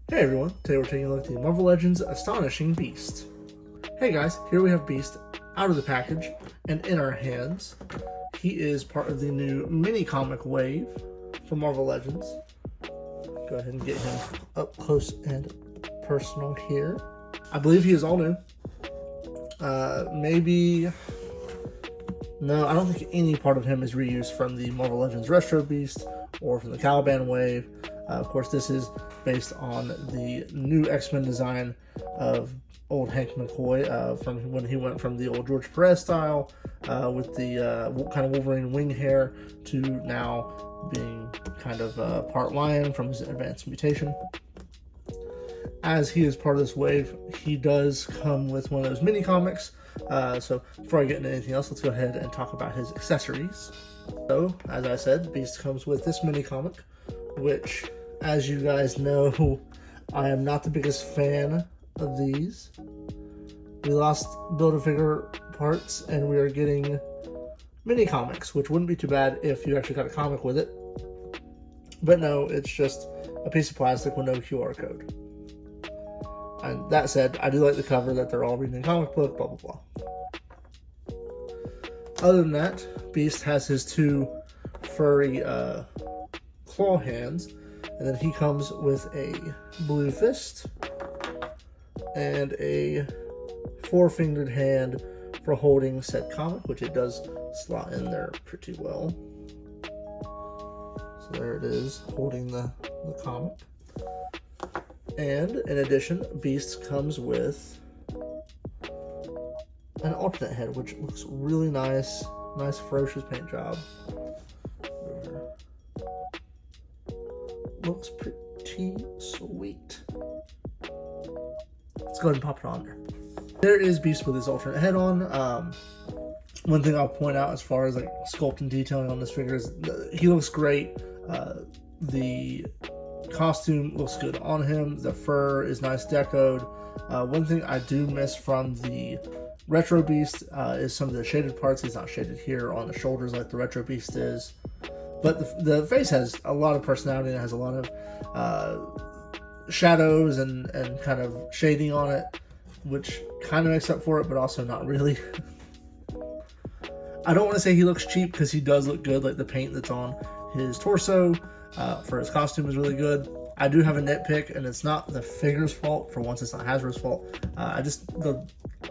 Hey everyone, today we're taking a look at the Marvel Legends Astonishing Beast. Hey guys, here we have Beast out of the package and in our hands. He is part of the new mini comic wave for Marvel Legends. Go ahead and get him up close and personal here. I believe he is all new. No, I don't think any part of him is reused from the Marvel Legends Retro Beast or from the Caliban wave. Of course, this is based on the new X-Men design of old Hank McCoy from when he went from the old George Perez style with the kind of Wolverine wing hair to now being kind of part lion from his advanced mutation. As he is part of this wave, he does come with one of those mini comics. So before I get into anything else, let's go ahead and talk about his accessories. So, as I said, Beast comes with this mini comic, which, as you guys know, I am not the biggest fan of these. We lost Build-A-Figure parts, and we are getting mini comics, which wouldn't be too bad if you actually got a comic with it. But no, it's just a piece of plastic with no QR code. And that said, I do like the cover that they're all reading a comic book, blah, blah, blah. Other than that, Beast has his two furry claw hands, and then he comes with a blue fist and a four-fingered hand for holding said comic, which it does slot in there pretty well. So there it is, holding the comic. And in addition, Beast comes with an alternate head, which looks really nice. Nice ferocious paint job. Looks pretty sweet. Let's go ahead and pop it on there. There is Beast with his alternate head on. One thing I'll point out as far as like sculpt and detailing on this figure is he looks great. The costume looks good on him. The fur is nice decoed. One thing I do miss from the Retro Beast is some of the shaded parts. He's not shaded here on the shoulders like the Retro Beast is. But the face has a lot of personality and has a lot of shadows and kind of shading on it, which kind of makes up for it, but also not really. I don't want to say he looks cheap because he does look good. Like the paint that's on his torso for his costume is really good. I do have a nitpick, and it's not the figure's fault. For once, it's not Hasbro's fault.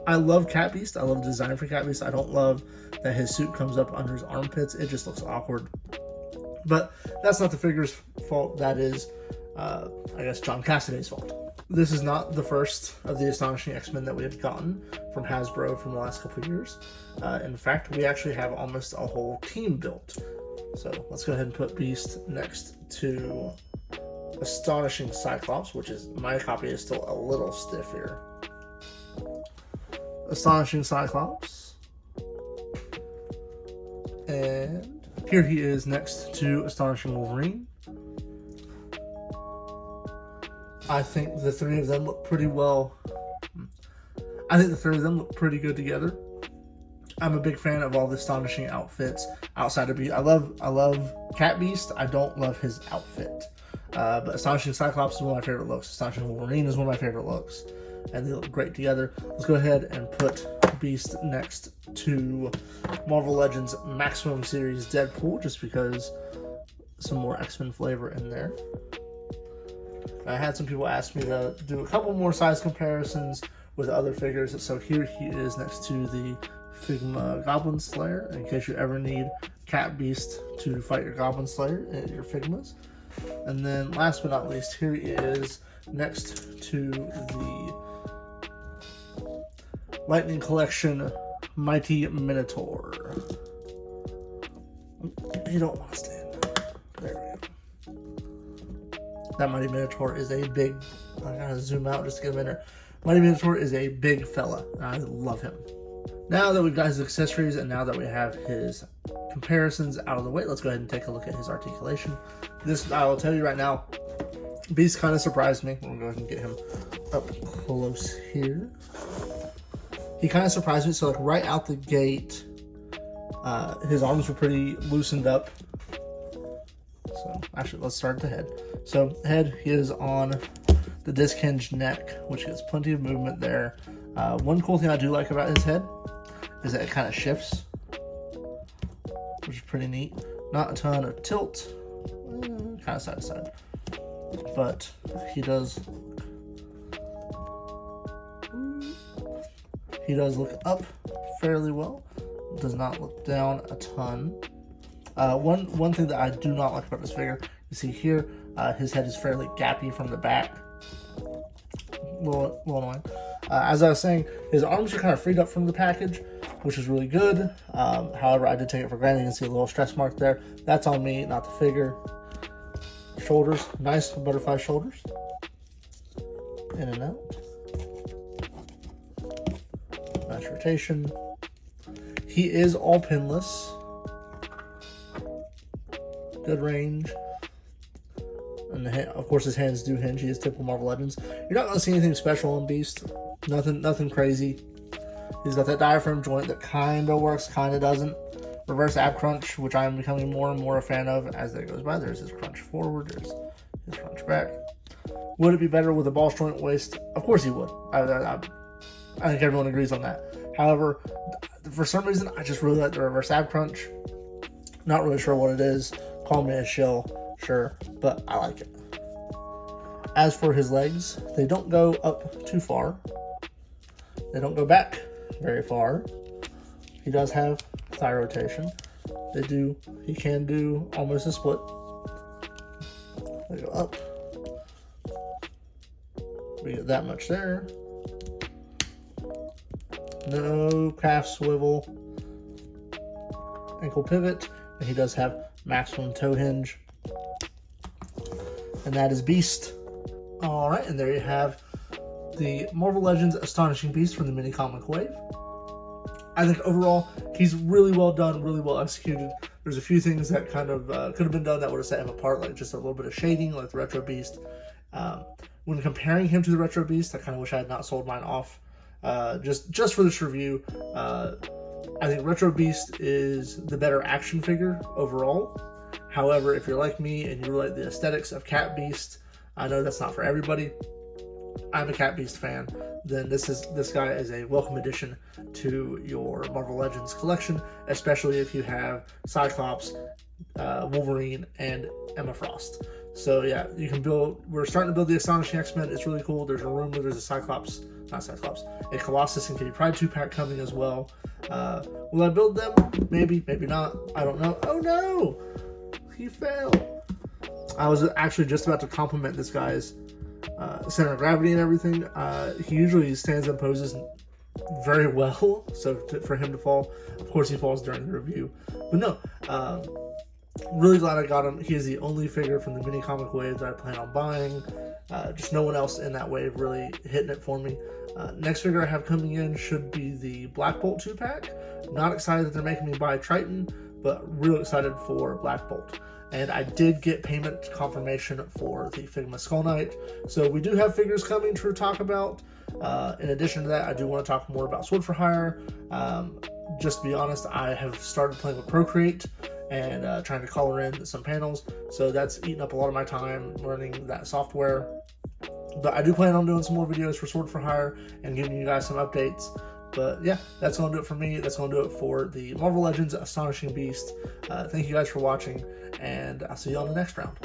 I love Cat Beast. I love the design for Cat Beast. I don't love that his suit comes up under his armpits. It just looks awkward. But that's not the figure's fault. That is, I guess, John Cassaday's fault. This is not the first of the Astonishing X-Men that we have gotten from Hasbro from the last couple of years. In fact, we actually have almost a whole team built. So let's go ahead and put Beast next to Astonishing Cyclops, which is, my copy is still a little stiff here. Astonishing Cyclops. And here he is next to Astonishing Wolverine. I think the three of them look pretty well. I think the three of them look pretty good together. I'm a big fan of all the Astonishing outfits outside of Beast. I love Cat Beast. I don't love his outfit. But Astonishing Cyclops is one of my favorite looks. Astonishing Wolverine is one of my favorite looks. And they look great together. Let's go ahead and put Beast next to Marvel Legends Maximum Series Deadpool, just because some more X-Men flavor in there. I had some people ask me to do a couple more size comparisons with other figures. So here he is next to the Figma Goblin Slayer, in case you ever need Cat Beast to fight your Goblin Slayer and your Figmas. And then last but not least, here he is next to the Lightning Collection Mighty Minotaur. You don't want to stand. There we go. That Mighty Minotaur is a big, I gotta zoom out just to get him in there. Mighty Minotaur is a big fella. I love him. Now that we've got his accessories and now that we have his comparisons out of the way, let's go ahead and take a look at his articulation. This, I will tell you right now, Beast kind of surprised me. We'll go ahead and get him up close here. He kind of surprised me. So like right out the gate, his arms were pretty loosened up. So actually, let's start at the head. So head, he is on the disc hinge neck, which gets plenty of movement there. One cool thing I do like about his head is that it kind of shifts, which is pretty neat. Not a ton of tilt, kind of side to side, but he does look up fairly well. Does not look down a ton. One thing that I do not like about this figure, you see here, his head is fairly gappy from the back. A little annoying. As I was saying, his arms are kind of freed up from the package, which is really good. However, I did take it for granted. You can see a little stretch mark there. That's on me, not the figure. Shoulders, nice butterfly shoulders. In and out. Nice rotation. He is all pinless. Good range. And of course his hands do hinge. He is typical Marvel Legends. You're not going to see anything special in Beast. Nothing crazy. He's got that diaphragm joint that kind of works, kind of doesn't. Reverse ab crunch, which I'm becoming more and more a fan of as that goes by. There's his crunch forward. There's his crunch back. Would it be better with a ball joint waist? Of course he would. I think everyone agrees on that. However, for some reason, I just really like the reverse ab crunch. Not really sure what it is. Call me a shill, sure, but I like it. As for his legs, they don't go up too far. They don't go back very far. He does have thigh rotation. He can do almost a split. They go up. We get that much there. No calf swivel. Ankle pivot. And he does have maximum toe hinge. And that is Beast. Alright, and there you have the Marvel Legends Astonishing Beast from the mini comic wave. I think overall, he's really well done, really well executed. There's a few things that kind of could have been done that would have set him apart, like just a little bit of shading, like the Retro Beast. When comparing him to the Retro Beast, I kind of wish I had not sold mine off. Just for this review, I think Retro Beast is the better action figure overall. However, if you're like me and you really like the aesthetics of Cat Beast, I know that's not for everybody. I'm a Cat Beast fan. Then this guy is a welcome addition to your Marvel Legends collection, especially if you have Cyclops, Wolverine, and Emma Frost. So yeah, you can build. We're starting to build the Astonishing X-Men. It's really cool. There's a room where there's a Colossus and Kitty Pryde 2-pack coming as well. Will I build them? Maybe, maybe not. I don't know. Oh no, he fell. I was actually just about to compliment this guy's center of gravity and everything. He usually stands and poses very well, so for him to fall, of course he falls during the review. But no, really glad I got him. He is the only figure from the mini comic wave that I plan on buying. Just no one else in that wave really hitting it for me. Next figure I have coming in should be the Black Bolt 2-pack. Not excited that they're making me buy Triton, but real excited for Black Bolt. And I did get payment confirmation for the Figma Skull Knight. So we do have figures coming to talk about. In addition to that, I do want to talk more about Sword for Hire. Just to be honest, I have started playing with Procreate and trying to color in some panels. So that's eaten up a lot of my time learning that software. But I do plan on doing some more videos for Sword for Hire and giving you guys some updates. But yeah, that's going to do it for me. That's going to do it for the Marvel Legends Astonishing Beast. Thank you guys for watching, and I'll see you on the next round.